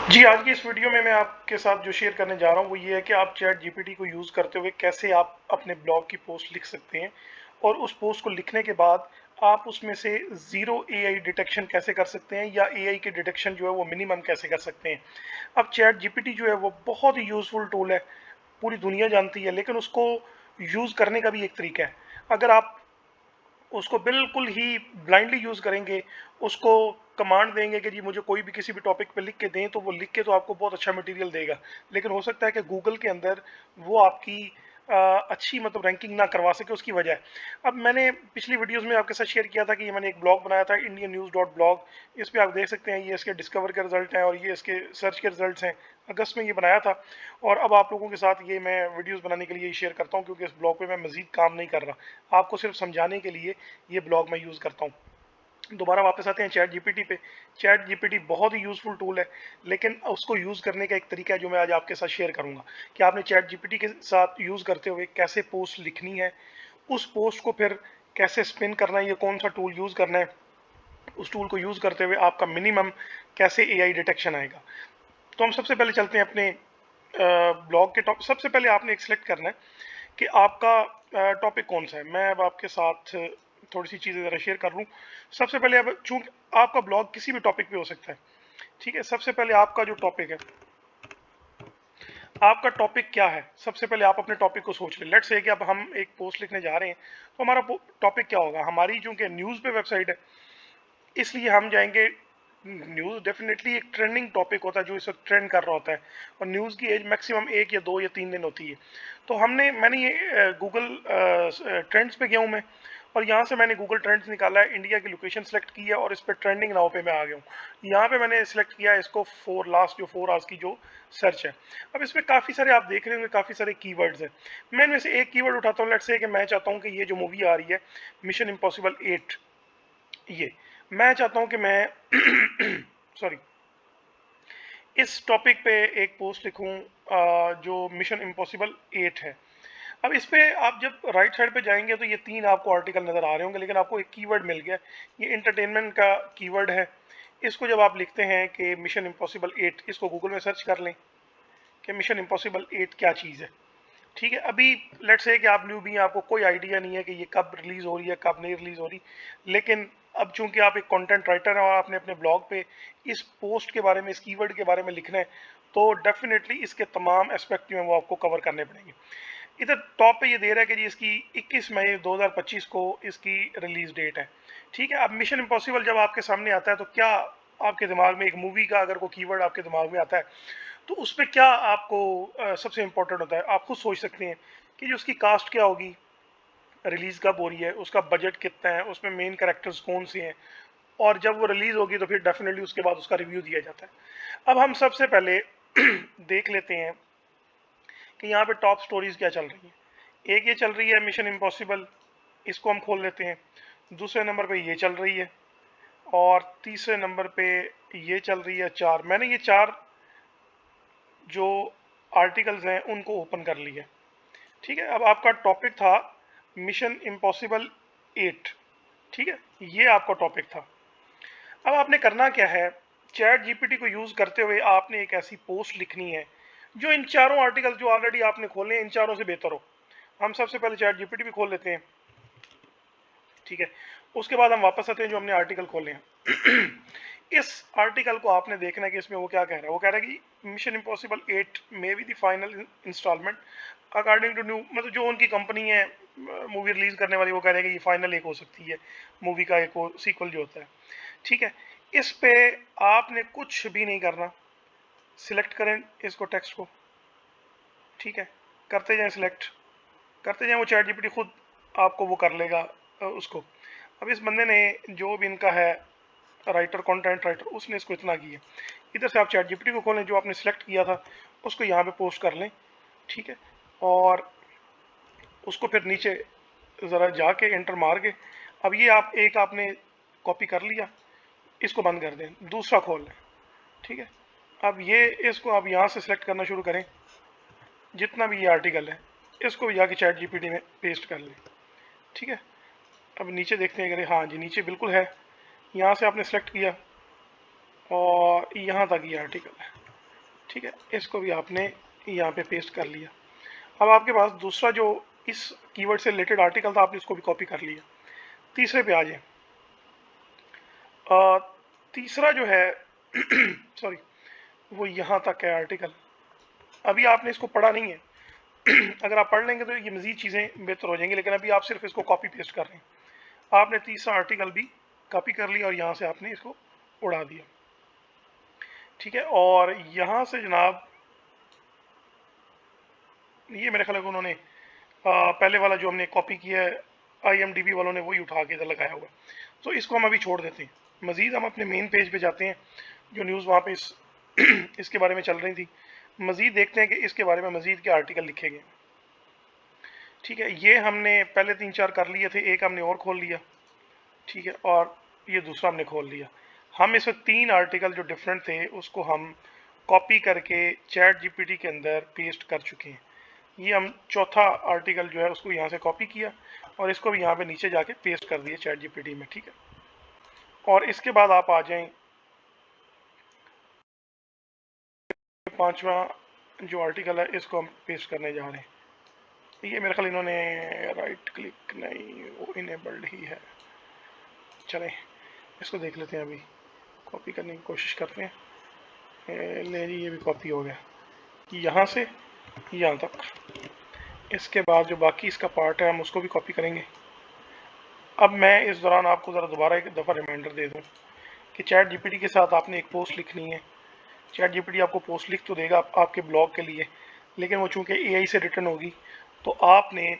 जी, आज की इस वीडियो में मैं आपके साथ जो शेयर करने जा रहा हूँ वो ये है कि आप चैट जीपीटी को यूज़ करते हुए कैसे आप अपने ब्लॉग की पोस्ट लिख सकते हैं और उस पोस्ट को लिखने के बाद आप उसमें से ज़ीरो एआई डिटेक्शन कैसे कर सकते हैं या एआई के डिटेक्शन जो है वो मिनिमम कैसे कर सकते हैं। अब चैट जीपीटी जो है वो बहुत ही यूज़फुल टूल है, पूरी दुनिया जानती है, लेकिन उसको यूज़ करने का भी एक तरीका है। अगर आप उसको बिल्कुल ही ब्लाइंडली यूज़ करेंगे, उसको कमांड देंगे कि जी मुझे कोई भी किसी भी टॉपिक पे लिख के दें, तो वो लिख के तो आपको बहुत अच्छा मटेरियल देगा। लेकिन हो सकता है कि गूगल के अंदर वो आपकी अच्छी मतलब रैंकिंग ना करवा सके, उसकी वजह है। अब मैंने पिछली वीडियोज़ में आपके साथ शेयर किया था कि ये मैंने एक ब्लॉग बनाया था इंडियन न्यूज़ डॉट ब्लॉग। इस पे आप देख सकते हैं ये इसके डिस्कवर के रिज़ल्ट हैं और ये इसके सर्च के रिज़ल्ट्स हैं। अगस्त में ये बनाया था और अब आप लोगों के साथ ये मैं वीडियोज़ बनाने के लिए शेयर करता हूँ, क्योंकि इस ब्लॉग पे मैं मज़ीद काम नहीं कर रहा। आपको सिर्फ समझाने के लिए ये ब्लॉग मैं यूज़ करता हूँ। दोबारा वापस आते हैं चैट जीपीटी पे। चैट जीपीटी बहुत ही यूज़फुल टूल है, लेकिन उसको यूज़ करने का एक तरीका है जो मैं आज आपके साथ शेयर करूँगा कि आपने चैट जीपीटी के साथ यूज़ करते हुए कैसे पोस्ट लिखनी है, उस पोस्ट को फिर कैसे स्पिन करना है, ये कौन सा टूल यूज़ करना है, उस टूल को यूज़ करते हुए आपका मिनिमम कैसे एआई डिटेक्शन आएगा। तो हम सबसे पहले चलते हैं अपने ब्लॉग के टॉप। सबसे पहले आपने एक सिलेक्ट करना है कि आपका टॉपिक कौन सा है। मैं अब आपके साथ थोड़ी सी चीज़ें ज़रा शेयर कर लूँ। सबसे पहले अब चूँकि आपका ब्लॉग किसी भी टॉपिक पे हो सकता है, ठीक है। सबसे पहले आपका जो टॉपिक है, आपका टॉपिक क्या है, सबसे पहले आप अपने टॉपिक को सोच लें। लेट्स से कि अब हम एक पोस्ट लिखने जा रहे हैं, तो हमारा टॉपिक क्या होगा। हमारी चूँकि न्यूज़ पे वेबसाइट है, इसलिए हम जाएंगे। न्यूज़ डेफिनेटली एक ट्रेंडिंग टॉपिक होता है जो इस वक्त ट्रेंड कर रहा होता है, और न्यूज़ की एज मैक्सिमम 1 या 2 या 3 दिन होती है। तो मैंने ये गूगल ट्रेंड्स पे गया हूँ मैं, और यहाँ से मैंने गूगल ट्रेंड्स निकाला है, इंडिया की लोकेशन सेलेक्ट की है और इस पर ट्रेंडिंग नाउ पे मैं आ गया हूँ। यहाँ पे मैंने सेलेक्ट किया है इसको लास्ट जो 4 आवर्स की जो सर्च है। अब इसमें काफ़ी सारे आप देख रहे होंगे, काफ़ी सारे कीवर्ड्स हैं। मैं इनमें से एक कीवर्ड उठाता हूँ। लेट्स से कि मैं चाहता हूँ कि ये जो मूवी आ रही है मिशन इम्पॉसिबल 8, ये मैं चाहता हूं कि मैं सॉरी, इस टॉपिक पे एक पोस्ट लिखूं जो मिशन इम्पॉसिबल 8 है। अब इस पे आप जब राइट साइड पे जाएंगे तो ये 3 आपको आर्टिकल नज़र आ रहे होंगे, लेकिन आपको एक कीवर्ड मिल गया। ये इंटरटेनमेंट का कीवर्ड है। इसको जब आप लिखते हैं कि मिशन इम्पॉसिबल 8, इसको गूगल में सर्च कर लें कि मिशन इम्पॉसिबल 8 क्या चीज़ है। ठीक है। अभी लेट्स से कि आप न्यू भी हैं, आपको कोई आइडिया नहीं है कि ये कब रिलीज हो रही है, कब नहीं रिलीज हो रही। लेकिन अब चूंकि आप एक कंटेंट राइटर हैं और आपने अपने ब्लॉग पे इस पोस्ट के बारे में, इस कीवर्ड के बारे में लिखना है, तो डेफिनेटली इसके तमाम एस्पेक्ट जो हैं वो आपको कवर करने पड़ेंगे। इधर टॉप पे ये दे रहा है कि जी इसकी 21 मई 2025 को इसकी रिलीज डेट है। ठीक है। अब मिशन इम्पॉसिबल जब आपके सामने आता है तो क्या आपके दिमाग में, एक मूवी का अगर कोई कीवर्ड आपके दिमाग में आता है, तो उसमें क्या आपको सबसे इम्पोर्टेंट होता है। आप खुद सोच सकते हैं कि जो उसकी कास्ट क्या होगी, रिलीज़ कब हो रही है, उसका बजट कितना है, उसमें मेन कैरेक्टर्स कौन से हैं, और जब वो रिलीज़ होगी तो फिर डेफिनेटली उसके बाद उसका रिव्यू दिया जाता है। अब हम सबसे पहले देख लेते हैं कि यहाँ पे टॉप स्टोरीज क्या चल रही है। एक ये चल रही है मिशन इम्पॉसिबल, इसको हम खोल लेते हैं। दूसरे नंबर पे ये चल रही है, और तीसरे नंबर पे ये चल रही है 4। मैंने ये 4 जो आर्टिकल्स हैं उनको ओपन कर लिया। ठीक है। अब आपका टॉपिक था मिशन इम्पॉसिबल 8। ठीक है, ये आपका टॉपिक था। अब आपने करना क्या है, चैट जीपीटी को यूज़ करते हुए आपने एक ऐसी पोस्ट लिखनी है जो इन चारों आर्टिकल जो ऑलरेडी आपने खोले हैं इन चारों से बेहतर हो। हम सबसे पहले चैट जीपीटी भी खोल लेते हैं। ठीक है। उसके बाद हम वापस आते हैं जो हमने आर्टिकल खोले हैं। इस आर्टिकल को आपने देखना है कि इसमें वो क्या कह रहा है। वो कह रहा है कि mission impossible 8 may be the final instalment according to new, मतलब जो उनकी कंपनी है मूवी रिलीज करने वाली, वो कह रहे हैं कि ये फाइनल एक हो सकती है मूवी का, एक सीक्वल जो होता है। ठीक है। इस पे आपने कुछ भी नहीं करना। सिलेक्ट करें इसको, टेक्स्ट को। ठीक है। करते जाएं सिलेक्ट, करते जाएं, वो चैट जीपीटी खुद आपको वो कर लेगा उसको। अब इस बंदे ने जो भी इनका है राइटर, कंटेंट राइटर, उसने इसको इतना किया। इधर से आप चैट जीपीटी को खोलें, जो आपने सेलेक्ट किया था उसको यहाँ पे पोस्ट कर लें। ठीक है। और उसको फिर नीचे ज़रा जाके एंटर मार के, अब ये आप एक आपने कॉपी कर लिया, इसको बंद कर दें, दूसरा खोल लें। ठीक है। अब ये इसको आप यहाँ से सिलेक्ट करना शुरू करें, जितना भी ये आर्टिकल है इसको भी जाके चैट जीपीटी में पेस्ट कर लें। ठीक है। अब नीचे देखते हैं, अगर हाँ जी नीचे बिल्कुल है, यहाँ से आपने सेलेक्ट किया और यहाँ तक ये आर्टिकल है। ठीक है, इसको भी आपने यहाँ पे पेस्ट कर लिया। अब आपके पास दूसरा जो इस कीवर्ड से रिलेटेड आर्टिकल था, आपने इसको भी कॉपी कर लिया। तीसरे पे आ जाए। तीसरा जो है सॉरी, वो यहाँ तक है आर्टिकल। अभी आपने इसको पढ़ा नहीं है। अगर आप पढ़ लेंगे तो ये मज़ीद चीज़ें बेहतर हो जाएंगी, लेकिन अभी आप सिर्फ इसको कॉपी पेस्ट कर रहे हैं। आपने तीसरा आर्टिकल भी कॉपी कर लिया और यहाँ से आपने इसको उड़ा दिया। ठीक है, और यहाँ से जनाब ये मेरे ख्याल है कि उन्होंने पहले वाला जो हमने कॉपी किया है IMDb वालों ने वही उठा के इधर लगाया हुआ है, तो इसको हम अभी छोड़ देते हैं। मज़ीद हम अपने मेन पेज पे जाते हैं, जो न्यूज़ वहाँ पे इसके बारे में चल रही थी। मज़ीद देखते हैं कि इसके बारे में मज़ीद के आर्टिकल लिखे गए। ठीक है, ये हमने पहले 3-4 कर लिए थे, एक हमने और खोल लिया। ठीक है, और ये दूसरा हमने खोल लिया। हम इसमें 3 आर्टिकल जो डिफरेंट थे उसको हम कॉपी करके चैट जीपीटी के अंदर पेस्ट कर चुके हैं। ये हम चौथा आर्टिकल जो है उसको यहाँ से कॉपी किया और इसको भी यहाँ पे नीचे जाके पेस्ट कर दिए चैट जीपीटी में। ठीक है, और इसके बाद आप आ जाएं पांचवा जो आर्टिकल है, इसको हम पेस्ट करने जा रहे हैं। ये मेरे ख्याल इन्होंने राइट क्लिक नहीं, वो इनेबल्ड ही है। चलें इसको देख लेते हैं, अभी कॉपी करने की कोशिश करते हैं। ले जी, ये भी कॉपी हो गया यहाँ से यहाँ तक। इसके बाद जो बाकी इसका पार्ट है हम उसको भी कॉपी करेंगे। अब मैं इस दौरान आपको ज़रा दोबारा एक दफ़ा रिमाइंडर दे दूँ कि चैट जीपीटी के साथ आपने एक पोस्ट लिखनी है। चैट जीपीटी आपको पोस्ट लिख तो देगा आपके ब्लॉग के लिए, लेकिन वो चूँकि एआई से रिटर्न होगी, तो आपने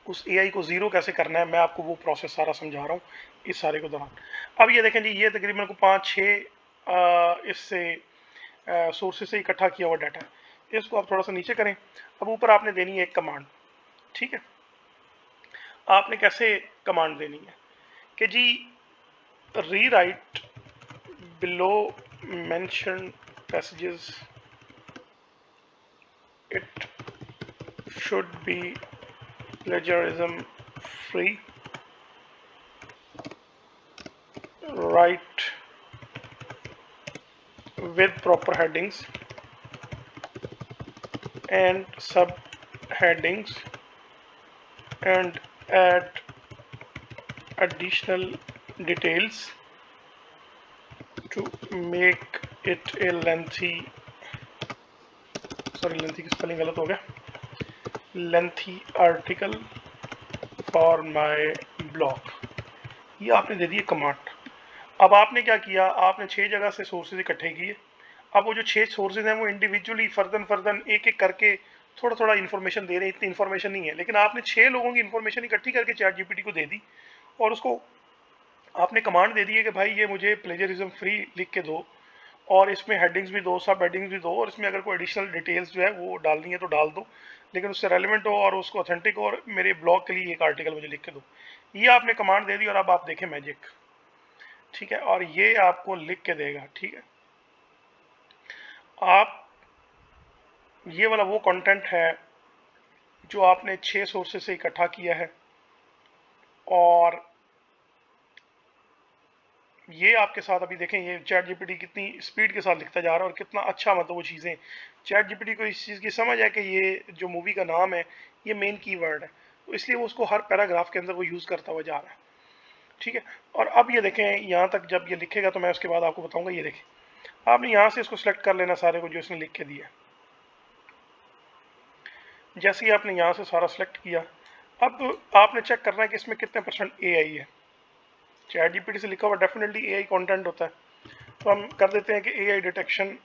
उस एआई को ज़ीरो कैसे करना है, मैं आपको वो प्रोसेस सारा समझा रहा हूँ इस सारे के दौरान। अब ये देखें जी, ये तकरीबन को 5-6 इससे सोर्सेज से इकट्ठा किया हुआ डाटा है। इसको आप थोड़ा सा नीचे करें। अब ऊपर आपने देनी है एक कमांड। ठीक है, आपने कैसे कमांड देनी है कि जी rewrite below mention passages, it should be plagiarism free, write with proper headings and subheadings and add additional details to make it a lengthy की स्पेलिंग गलत हो गया, lengthy article for my blog। ये आपने दे दी कमांड। अब आपने क्या किया, आपने 6 जगह से सोर्सेज इकट्ठे किए। अब वो जो 6 सोर्सेज हैं वो इंडिविजुअली फर्दन एक एक करके थोड़ा थोड़ा इन्फॉर्मेशन दे रहे हैं। इतनी इन्फॉर्मेशन नहीं है, लेकिन आपने 6 लोगों की इन्फॉर्मेशन इकट्ठी करके चैट जीपीटी को दे दी और उसको आपने कमांड दे दी है कि भाई ये मुझे प्लेजरिज्म फ्री लिख के दो, और इसमें हेडिंग्स भी दो, सब हेडिंग्स भी दो, और इसमें अगर कोई एडिशनल डिटेल्स जो है वो डालनी है तो डाल दो, लेकिन उससे रेलिवेंट हो और उसको ऑथेंटिक हो, और मेरे ब्लॉग के लिए एक आर्टिकल मुझे लिख के दो। ये आपने कमांड दे दी और अब आप देखें मैजिक। ठीक है, और ये आपको लिख के देगा। ठीक है, आप ये वाला वो कंटेंट है जो आपने 6 सोर्सेज से इकट्ठा किया है, और ये आपके साथ अभी देखें ये चैट जीपीटी कितनी स्पीड के साथ लिखता जा रहा है और कितना अच्छा, मतलब वो चीज़ें चैट जीपीटी को इस चीज़ की समझ है कि ये जो मूवी का नाम है ये मेन कीवर्ड है, तो इसलिए वो उसको हर पैराग्राफ के अंदर वो यूज़ करता हुआ जा रहा है। ठीक है, और अब ये देखें यहाँ तक जब ये लिखेगा तो मैं उसके बाद आपको बताऊँगा। ये देखें, आपने यहाँ से इसको सेलेक्ट कर लेना सारे को जो इसने लिख के दिया। जैसे ही आपने यहाँ से सारा सेलेक्ट किया, अब आपने चेक करना है कि इसमें कितने % एआई है। चैट जीपीटी से लिखा हुआ डेफिनेटली एआई कंटेंट होता है, तो हम कर देते हैं कि एआई डिटेक्शन,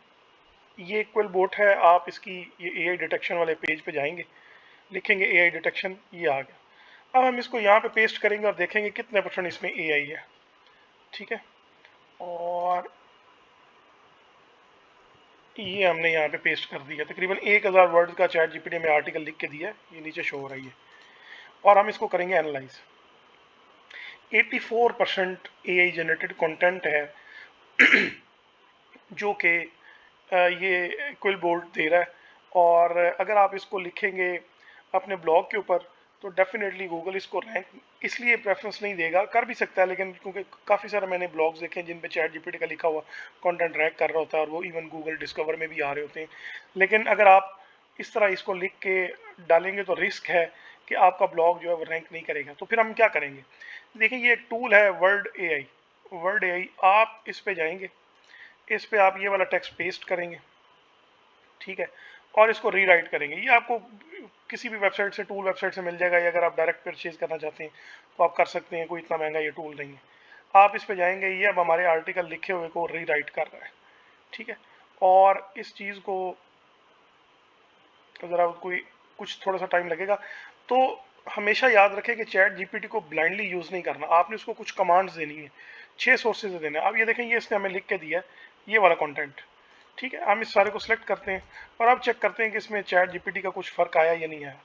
ये इक्वल बोट है। आप इसकी ये एआई डिटेक्शन वाले पेज पे जाएंगे, लिखेंगे एआई डिटेक्शन, ये आ गया। अब हम इसको यहाँ पे पेस्ट करेंगे और देखेंगे कितने % इसमें एआई है। ठीक है, और ये हमने यहाँ पे पेस्ट कर दिया। तकरीबन 1000 वर्ड का चैट जीपीटी में आर्टिकल लिख के दिया है, ये नीचे शो हो रही है। और हम इसको करेंगे एनालाइज। 84% एआई जनरेटेड कंटेंट है जो कि ये क्विल बोर्ड दे रहा है, और अगर आप इसको लिखेंगे अपने ब्लॉग के ऊपर तो डेफिनेटली गूगल इसको रैंक इसलिए प्रेफरेंस नहीं देगा, कर भी सकता है, लेकिन क्योंकि काफ़ी सारे मैंने ब्लॉग्स देखे हैं जिन पे चैट जीपीटी का लिखा हुआ कंटेंट रैंक कर रहा होता है और वो इवन गूगल डिस्कवर में भी आ रहे होते हैं। लेकिन अगर आप इस तरह इसको लिख के डालेंगे तो रिस्क है कि आपका ब्लॉग जो है वो रैंक नहीं करेगा। तो फिर हम क्या करेंगे, देखिए ये एक टूल है वर्ड एआई। वर्ड एआई, आप इस पे जाएंगे, इस पे आप ये वाला टेक्स्ट पेस्ट करेंगे, ठीक है, और इसको रीराइट करेंगे। ये आपको किसी भी वेबसाइट से, टूल वेबसाइट से मिल जाएगा, या अगर आप डायरेक्ट परचेज करना चाहते हैं तो आप कर सकते हैं, कोई इतना महंगा ये टूल नहीं है। आप इस पे जाएंगे, ये अब हमारे आर्टिकल लिखे हुए को रीराइट कर रहा है, ठीक है। और इस चीज़ को ज़रा कोई कुछ थोड़ा सा टाइम लगेगा। तो हमेशा याद रखें कि चैट जीपीटी को ब्लाइंडली यूज़ नहीं करना, आपने उसको कुछ कमांड्स देनी है, 6 सोर्सेज देने हैं। अब ये देखें, ये इसने हमें लिख के दिया है ये वाला कंटेंट, ठीक है। हम इस सारे को सिलेक्ट करते हैं और अब चेक करते हैं कि इसमें चैट जीपीटी का कुछ फ़र्क आया या नहीं आया,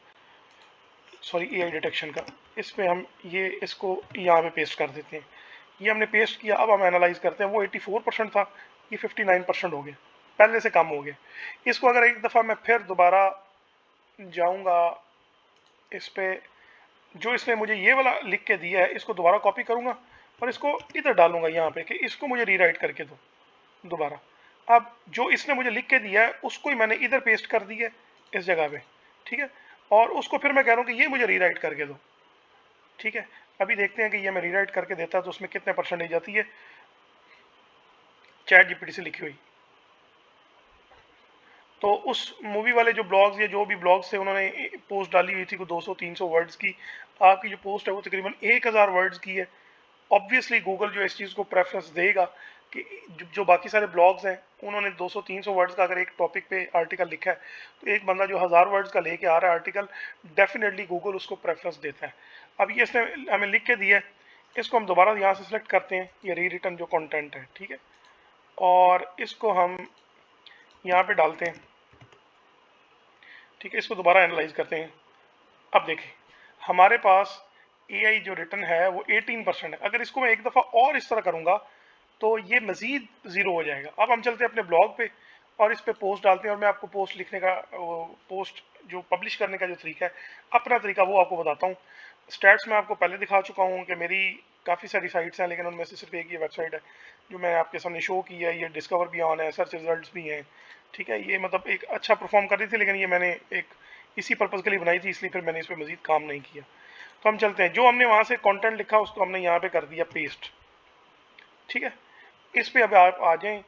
सॉरी एआई डिटेक्शन का। इस पे हम ये इसको यहाँ पे पेस्ट कर देते हैं। ये हमने पेस्ट किया, अब हम एनालाइज करते हैं। वो 84% था, ये 59% हो गया, पहले से कम हो गया। इसको अगर एक दफ़ा मैं फिर दोबारा जाऊंगा इस पे, जो इसने मुझे ये वाला लिख के दिया है, इसको दोबारा कॉपी करूंगा और इसको इधर डालूंगा यहाँ पे कि इसको मुझे रीराइट करके दो दोबारा। अब जो इसने मुझे लिख के दिया है उसको ही मैंने इधर पेस्ट कर दिया है इस जगह पे, ठीक है। और उसको फिर मैं कह रहा हूँ कि ये मुझे रीराइट करके दो, ठीक है। अभी देखते हैं कि ये मैं रीराइट करके देता तो उसमें कितने परसेंटेज आती है चैट जीपीटी से लिखी हुई। तो उस मूवी वाले जो ब्लॉग्स या जो भी ब्लॉग्स थे, उन्होंने पोस्ट डाली हुई थी को 200-300 वर्ड्स की। आपकी जो पोस्ट है वो तकरीबन 1000 वर्ड्स की है। ऑब्वियसली गूगल जो इस चीज़ को प्रेफरेंस देगा कि जो बाकी सारे ब्लॉग्स हैं उन्होंने 200-300 वर्ड्स का अगर एक टॉपिक पे आर्टिकल लिखा है, तो एक बंदा जो 1000 वर्ड्स का लेके आ रहा है आर्टिकल, डेफिनेटली गूगल उसको प्रेफरेंस देता है। अब ये इसने हमें लिख के दिया है, इसको हम दोबारा यहाँ से सिलेक्ट करते हैं, ये री रिटर्न जो कंटेंट है, ठीक है, और इसको हम यहाँ पे डालते हैं, ठीक है। इसको दोबारा एनालाइज करते हैं। अब देखें, हमारे पास एआई जो रिटर्न है वो 18% है। अगर इसको मैं एक दफ़ा और इस तरह करूँगा तो ये मज़ीद ज़ीरो हो जाएगा। अब हम चलते हैं अपने ब्लॉग पे और इस पे पोस्ट डालते हैं, और मैं आपको पोस्ट लिखने का, पोस्ट जो पब्लिश करने का जो तरीका है, अपना तरीका वो आपको बताता हूँ। स्टैट्स में आपको पहले दिखा चुका हूँ कि मेरी काफ़ी सारी साइट्स हैं, लेकिन उनमें से सिर्फ एक ये वेबसाइट है जो मैंने आपके सामने शो की है। ये डिस्कवर भी ऑन है, सर्च रिजल्ट्स भी हैं, ठीक है। ये मतलब एक अच्छा परफॉर्म कर रही थी, लेकिन ये मैंने एक इसी पर्पज़ के लिए बनाई थी, इसलिए फिर मैंने इस पर मज़ीद काम नहीं किया। तो हम चलते हैं, जो हमने वहाँ से कंटेंट लिखा उसको हमने यहाँ पे कर दिया पेस्ट, ठीक है। इस पे अब आप आ जाएं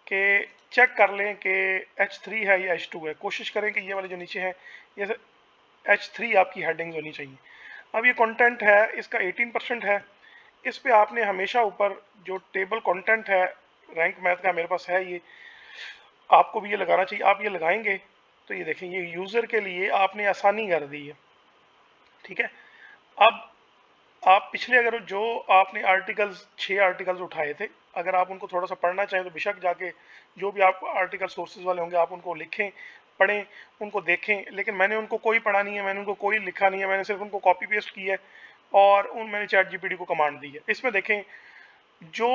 कि चेक कर लें कि H3 है या H2 है। कोशिश करें कि ये वाले जो नीचे है ये H3 आपकी हेडिंग्स होनी चाहिए। अब ये कंटेंट है, इसका 18% है। इस पे आपने हमेशा ऊपर जो टेबल कंटेंट है रैंक मैथ का, मेरे पास है ये, आपको भी ये लगाना चाहिए। आप ये लगाएंगे तो ये देखें, ये यूज़र के लिए आपने आसानी कर दी है, ठीक है। अब आप पिछले अगर जो आपने आर्टिकल्स 6 आर्टिकल्स उठाए थे, अगर आप उनको थोड़ा सा पढ़ना चाहें तो बेशक जाके जो भी आप आर्टिकल सोर्सेज वाले होंगे आप उनको लिखें, पढ़ें, उनको देखें। लेकिन मैंने उनको कोई पढ़ा नहीं है, मैंने उनको कोई लिखा नहीं है, मैंने सिर्फ उनको कॉपी पेस्ट किया है और मैंने चैट जीपीटी को कमांड दी है। इसमें देखें जो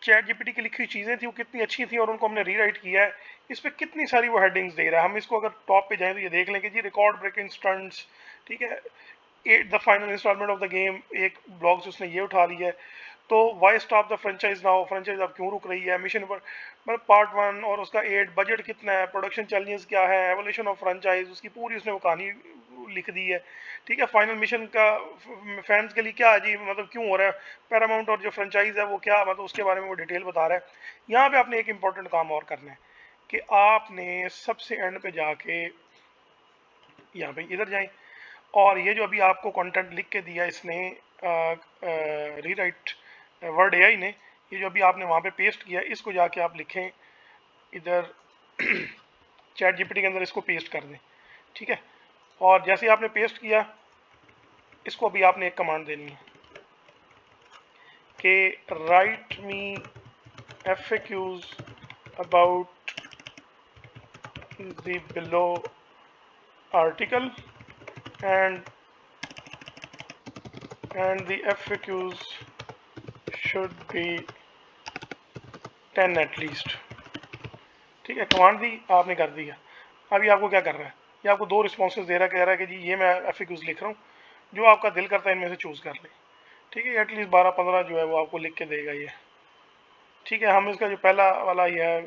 चैट जीपीटी की लिखी हुई चीज़ें थी वो कितनी अच्छी थी और उनको हमने रीराइट किया है। इस पर कितनी सारी वो हेडिंग्स दे रहा है। हम इसको अगर टॉप पे जाएं तो ये देख लें कि जी रिकॉर्ड ब्रेकिंग स्टंट्स, ठीक है, the final instalment of the game, एक ब्लॉग से उसने ये उठा लिया है। तो why stop the franchise now, franchise अब क्यों रुक रही है, मिशन पर मतलब पार्ट 1 और उसका 8, बजट कितना है, प्रोडक्शन चैलेंजेस क्या है, एवोल्यूशन ऑफ फ्रेंचाइज, उसकी पूरी उसने वो कहानी लिख दी है, ठीक है। फाइनल मिशन का फैंस के लिए क्या है जी, मतलब क्यों हो रहा है, पैरामाउंट और जो फ्रेंचाइज है वो क्या, मतलब उसके बारे में वो डिटेल बता रहा है। यहाँ पे आपने एक इंपॉर्टेंट काम और करना है कि आपने सबसे एंड पे जाके यहाँ पे इधर जाएं और ये जो अभी आपको कंटेंट लिख के दिया इसने रीराइट वर्ड एआई ने, ये जो अभी आपने वहाँ पे पेस्ट किया इसको जाके आप लिखें इधर चैट जीपीटी के अंदर, इसको पेस्ट कर दें, ठीक है। और जैसे आपने पेस्ट किया इसको अभी आपने एक कमांड देनी है कि right me FAQs about the below article and the FAQs should be 10 at least, ठीक है। कमांड दी आपने, कर दिया। अभी आपको क्या कर रहा है, ये आपको 2 रिस्पॉन्सेज दे रहा है, कह रहा है कि जी ये मैं FAQs लिख रहा हूँ, जो आपका दिल करता है इनमें से चूज़ कर लें। ठीक है, एटलीस्ट 12-15 जो है वो आपको लिख के देगा ये। ठीक है, हम इसका जो पहला वाला ये है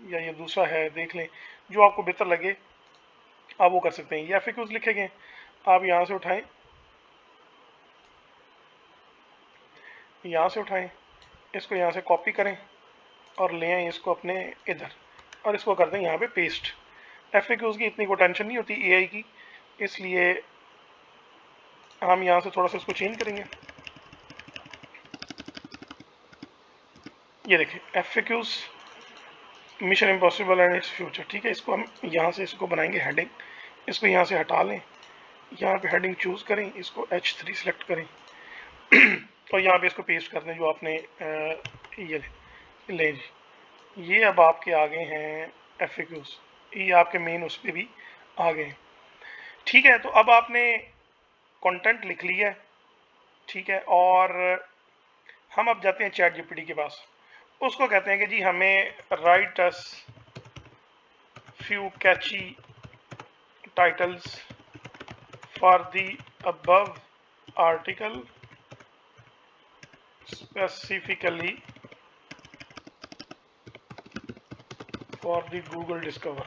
या ये दूसरा है देख लें, जो आपको बेहतर लगे आप वो कर सकते हैं। ये FAQs लिखे गए, आप यहाँ से उठाएं, यहाँ से उठाएं, इसको यहाँ से कॉपी करें और ले आएँ इसको अपने इधर, और इसको कर दें यहाँ पे पेस्ट। FAQs की इतनी को टेंशन नहीं होती AI की, इसलिए हम यहाँ से थोड़ा सा इसको चेंज करेंगे। ये देखिए FAQs mission impossible and its future. ठीक है, इसको हम यहाँ से इसको बनाएंगे हेडिंग, इसको यहाँ से हटा लें, यहाँ पे हेडिंग चूज़ करें, इसको H3 सेलेक्ट करें और यहाँ पे इसको पेस्ट कर दें जो आपने ये ले जी, ये अब आपके आ गए हैं FAQs, ये आपके मेन उस पर भी आ गए हैं। ठीक है, तो अब आपने कंटेंट लिख लिया है। ठीक है, और हम अब जाते हैं चैट जीपीटी के पास, उसको कहते हैं कि जी हमें write us few catchy titles for the above article specifically for the Google Discover.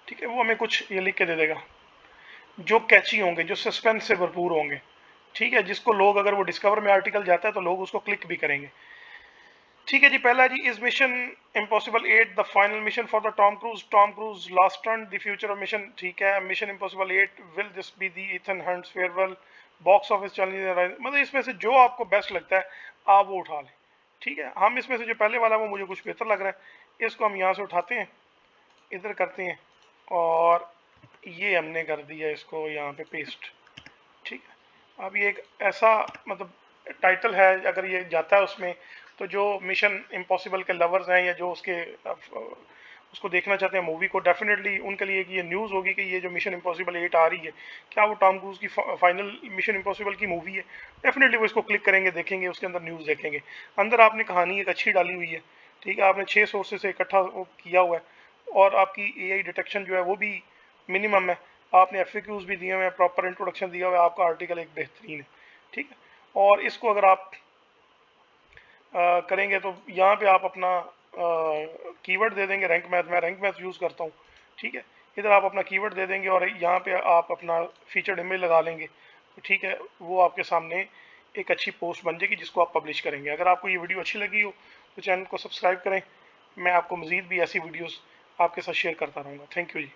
ठीक है, वो हमें कुछ ये लिख के दे देगा जो कैची होंगे, जो सस्पेंस से भरपूर होंगे। ठीक है, जिसको लोग अगर वो डिस्कवर में आर्टिकल जाता है तो लोग उसको क्लिक भी करेंगे। ठीक है जी, पहला जी is Mission impossible 8 the final mission for the Tom Cruise last turn the future of mission. ठीक है, Mission impossible 8 will this be the Ethan Hunt's farewell box office challenge. मतलब इसमें से जो आपको बेस्ट लगता है आप वो उठा लें। ठीक है, हम इसमें से जो पहले वाला वो मुझे कुछ बेहतर लग रहा है, इसको हम यहाँ से उठाते हैं, इधर करते हैं और ये हमने कर दिया इसको यहाँ पे पेस्ट। ठीक है, अब ये एक ऐसा मतलब टाइटल है, अगर ये जाता है उसमें तो जो मिशन इम्पॉसिबल के लवर्स हैं या जो उसको देखना चाहते हैं मूवी को, डेफिनेटली उनके लिए कि ये न्यूज़ होगी कि ये जो मिशन इम्पॉसिबल 8 आ रही है, क्या वो टॉम क्रूज की फाइनल मिशन इम्पॉसिबल की मूवी है। डेफिनेटली वो इसको क्लिक करेंगे, देखेंगे, उसके अंदर न्यूज़ देखेंगे। अंदर आपने कहानी एक अच्छी डाली हुई है। ठीक है, आपने 6 सोर्सेज से इकट्ठा किया हुआ है और आपकी AI डिटेक्शन जो है वो भी मिनिमम है। आपने FAQs भी दिए हुए हैं, प्रॉपर इंट्रोडक्शन दिया हुआ है, आपका आर्टिकल एक बेहतरीन है। ठीक है, और इसको अगर आप करेंगे तो यहाँ पे आप अपना कीवर्ड दे देंगे रैंक मैथ, मैं रैंक मैथ यूज़ करता हूँ। ठीक है, इधर आप अपना कीवर्ड दे देंगे और यहाँ पे आप अपना फीचर्ड इमेज लगा लेंगे। तो ठीक है, वो आपके सामने एक अच्छी पोस्ट बन जाएगी जिसको आप पब्लिश करेंगे। अगर आपको ये वीडियो अच्छी लगी हो तो चैनल को सब्सक्राइब करें, मैं आपको मज़ीद भी ऐसी वीडियोज़ आपके साथ शेयर करता रहूँगा। Thank you ji.